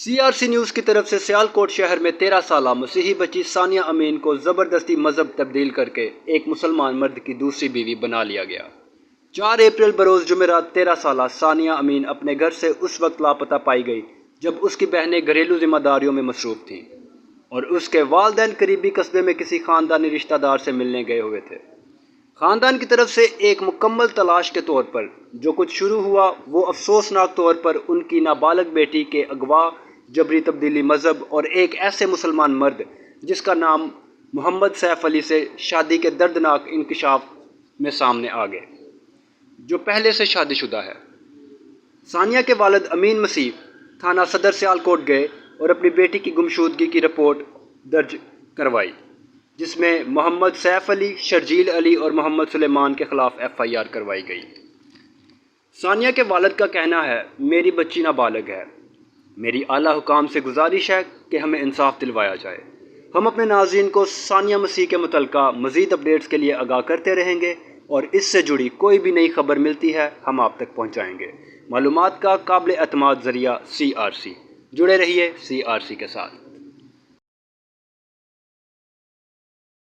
CRC news کی طرف سے سیالکوٹ شہر میں 13 سالہ مسیحی بچی ثانیہ امین کو زبردستی مذہب تبدیل کر کے ایک مسلمان مرد کی دوسری بیوی بنا لیا گیا۔ 4 اپریل بروز جمعرات 13 سالہ ثانیہ امین اپنے گھر سے اس وقت لاپتہ پائی گئی جب اس کی بہنیں گھریلو ذمہ داریوں میں مصروف تھیں اور اس کے والدین قریبی قصبے میں کسی خاندانی رشتہ دار سے ملنے گئے ہوئے تھے۔ خاندان کی طرف سے ایک مکمل تلاش کے طور پر جو کچھ شروع ہوا وہ افسوسناک طور پر ان کی نابالغ بیٹی کے اغوا، جبری تبدیلی مذہب اور ایک ایسے مسلمان مرد جس کا نام محمد سیف علی سے شادی کے دردناک انکشاف میں سامنے آ گئے، جو پہلے سے شادی شدہ ہے۔ ثانیہ کے والد امین مسیح تھانہ صدر سیالکوٹ گئے اور اپنی بیٹی کی گمشدگی کی رپورٹ درج کروائی، جس میں محمد سیف علی، شرجیل علی اور محمد سلیمان کے خلاف FIR کروائی گئی۔ ثانیہ کے والد کا کہنا ہے، میری بچی نابالغ ہے، میری اعلیٰ حکام سے گزارش ہے کہ ہمیں انصاف دلوایا جائے۔ ہم اپنے ناظرین کو ثانیہ مسیح کے متعلقہ مزید اپڈیٹس کے لیے آگاہ کرتے رہیں گے اور اس سے جڑی کوئی بھی نئی خبر ملتی ہے ہم آپ تک پہنچائیں گے۔ معلومات کا قابل اعتماد ذریعہ CRC۔ جڑے رہیے CRC کے ساتھ۔